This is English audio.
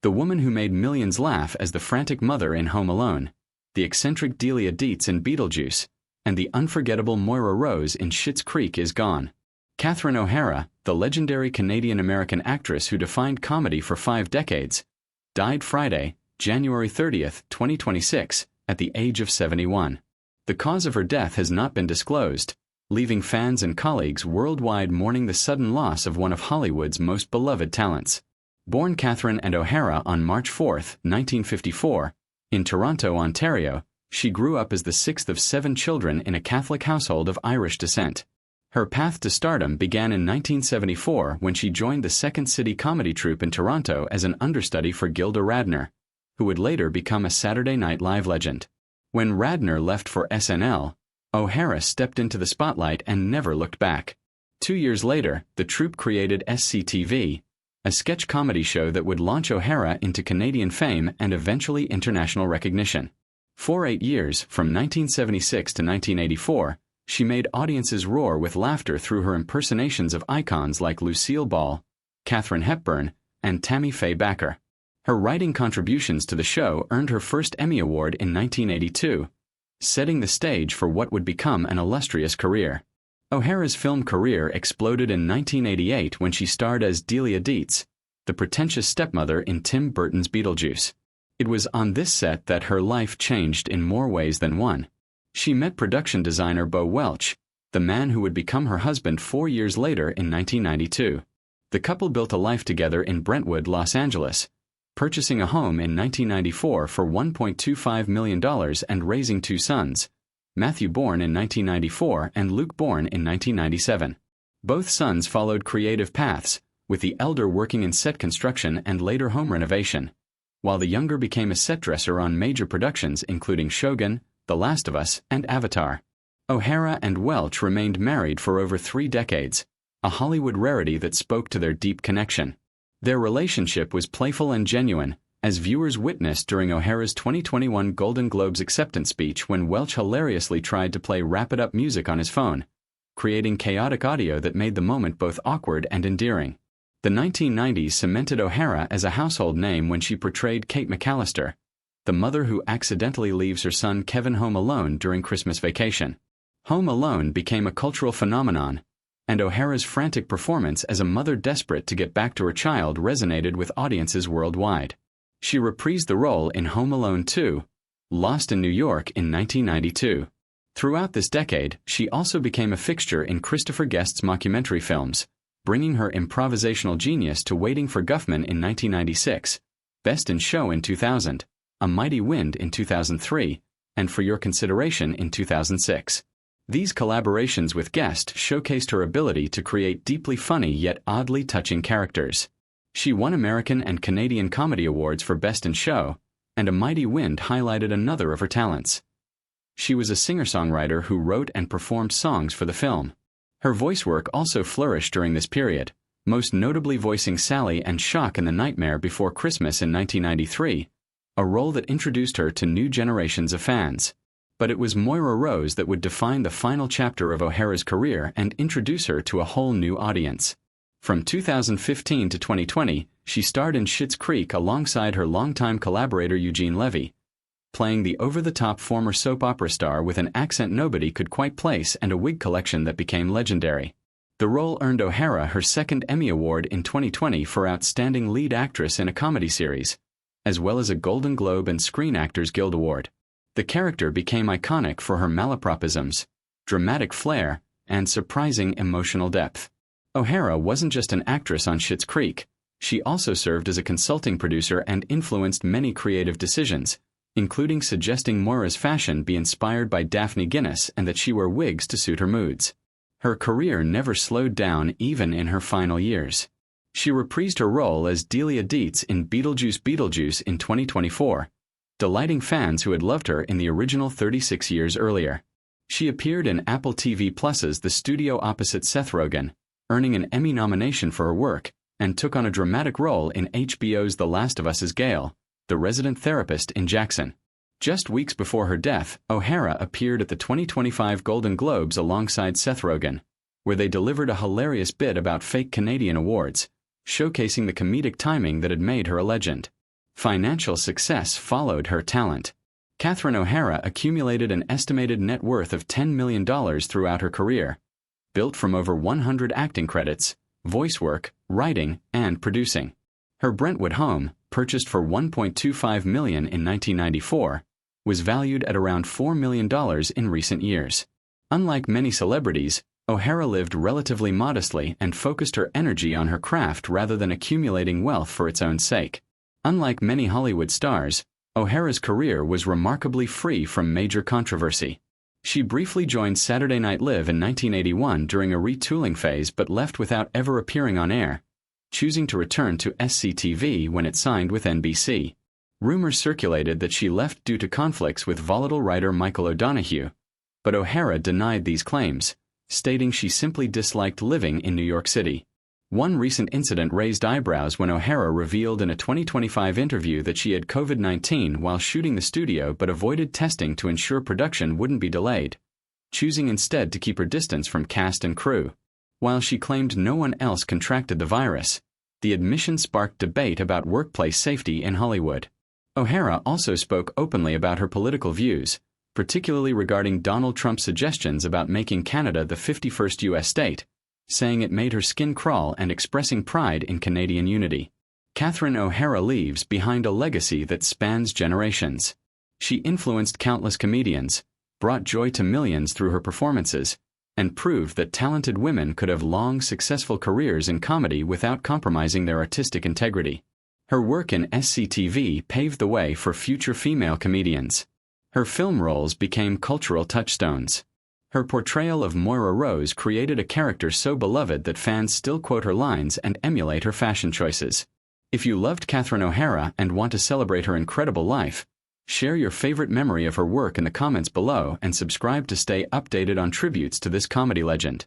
the woman who made millions laugh as the frantic mother in Home Alone, the eccentric Delia Deetz in Beetlejuice, and the unforgettable Moira Rose in Schitt's Creek is gone. Catherine O'Hara, the legendary Canadian-American actress who defined comedy for 5 decades, died Friday, January 30, 2026, at the age of 71. The cause of her death has not been disclosed, leaving fans and colleagues worldwide mourning the sudden loss of one of Hollywood's most beloved talents. Born Catherine and O'Hara on March 4, 1954, in Toronto, Ontario, she grew up as the 6th of 7 children in a Catholic household of Irish descent. Her path to stardom began in 1974 when she joined the Second City comedy troupe in Toronto as an understudy for Gilda Radner, who would later become a Saturday Night Live legend. When Radner left for SNL, O'Hara stepped into the spotlight and never looked back. 2 years later, the troupe created SCTV, a sketch comedy show that would launch O'Hara into Canadian fame and eventually international recognition. For 8 years, from 1976 to 1984, she made audiences roar with laughter through her impersonations of icons like Lucille Ball, Katharine Hepburn, and Tammy Faye Bakker. Her writing contributions to the show earned her first Emmy Award in 1982, setting the stage for what would become an illustrious career. O'Hara's film career exploded in 1988 when she starred as Delia Deetz, the pretentious stepmother in Tim Burton's Beetlejuice. It was on this set that her life changed in more ways than one. She met production designer Bo Welch, the man who would become her husband 4 years later in 1992. The couple built a life together in Brentwood, Los Angeles, purchasing a home in 1994 for $1.25 million and raising 2 sons, Matthew born in 1994 and Luke born in 1997. Both sons followed creative paths, with the elder working in set construction and later home renovation, while the younger became a set dresser on major productions including Shogun, The Last of Us, and Avatar. O'Hara and Welch remained married for over 3 decades, a Hollywood rarity that spoke to their deep connection. Their relationship was playful and genuine, as viewers witnessed during O'Hara's 2021 Golden Globes acceptance speech when Welch hilariously tried to play wrap-it-up music on his phone, creating chaotic audio that made the moment both awkward and endearing. The 1990s cemented O'Hara as a household name when she portrayed Kate McCallister, the mother who accidentally leaves her son Kevin home alone during Christmas vacation. Home Alone became a cultural phenomenon, and O'Hara's frantic performance as a mother desperate to get back to her child resonated with audiences worldwide. She reprised the role in Home Alone 2, Lost in New York in 1992. Throughout this decade, she also became a fixture in Christopher Guest's mockumentary films, bringing her improvisational genius to Waiting for Guffman in 1996, Best in Show in 2000, A Mighty Wind in 2003, and For Your Consideration in 2006. These collaborations with Guest showcased her ability to create deeply funny yet oddly touching characters. She won American and Canadian Comedy Awards for Best in Show, and A Mighty Wind highlighted another of her talents. She was a singer-songwriter who wrote and performed songs for the film. Her voice work also flourished during this period, most notably voicing Sally and Shock in The Nightmare Before Christmas in 1993, a role that introduced her to new generations of fans. But it was Moira Rose that would define the final chapter of O'Hara's career and introduce her to a whole new audience. From 2015 to 2020, she starred in Schitt's Creek alongside her longtime collaborator Eugene Levy, playing the over-the-top former soap opera star with an accent nobody could quite place and a wig collection that became legendary. The role earned O'Hara her second Emmy Award in 2020 for Outstanding Lead Actress in a Comedy Series, as well as a Golden Globe and Screen Actors Guild Award. The character became iconic for her malapropisms, dramatic flair, and surprising emotional depth. O'Hara wasn't just an actress on Schitt's Creek. She also served as a consulting producer and influenced many creative decisions, including suggesting Moira's fashion be inspired by Daphne Guinness and that she wear wigs to suit her moods. Her career never slowed down even in her final years. She reprised her role as Delia Deetz in Beetlejuice in 2024, delighting fans who had loved her in the original 36 years earlier. She appeared in Apple TV Plus's The Studio opposite Seth Rogen, earning an Emmy nomination for her work, and took on a dramatic role in HBO's The Last of Us as Gail, the resident therapist in Jackson. Just weeks before her death, O'Hara appeared at the 2025 Golden Globes alongside Seth Rogen, where they delivered a hilarious bit about fake Canadian awards, showcasing the comedic timing that had made her a legend. Financial success followed her talent. Catherine O'Hara accumulated an estimated net worth of $10 million throughout her career, built from over 100 acting credits, voice work, writing, and producing. Her Brentwood home, purchased for $1.25 million in 1994, was valued at around $4 million in recent years. Unlike many celebrities, O'Hara lived relatively modestly and focused her energy on her craft rather than accumulating wealth for its own sake. Unlike many Hollywood stars, O'Hara's career was remarkably free from major controversy. She briefly joined Saturday Night Live in 1981 during a retooling phase but left without ever appearing on air, choosing to return to SCTV when it signed with NBC. Rumors circulated that she left due to conflicts with volatile writer Michael O'Donoghue, but O'Hara denied these claims, stating she simply disliked living in New York City. One recent incident raised eyebrows when O'Hara revealed in a 2025 interview that she had COVID-19 while shooting the studio but avoided testing to ensure production wouldn't be delayed, choosing instead to keep her distance from cast and crew. While she claimed no one else contracted the virus, the admission sparked debate about workplace safety in Hollywood. O'Hara also spoke openly about her political views, particularly regarding Donald Trump's suggestions about making Canada the 51st U.S. state, saying it made her skin crawl and expressing pride in Canadian unity. Catherine O'Hara leaves behind a legacy that spans generations. She influenced countless comedians, brought joy to millions through her performances, and proved that talented women could have long, successful careers in comedy without compromising their artistic integrity. Her work in SCTV paved the way for future female comedians. Her film roles became cultural touchstones. Her portrayal of Moira Rose created a character so beloved that fans still quote her lines and emulate her fashion choices. If you loved Catherine O'Hara and want to celebrate her incredible life, share your favorite memory of her work in the comments below and subscribe to stay updated on tributes to this comedy legend.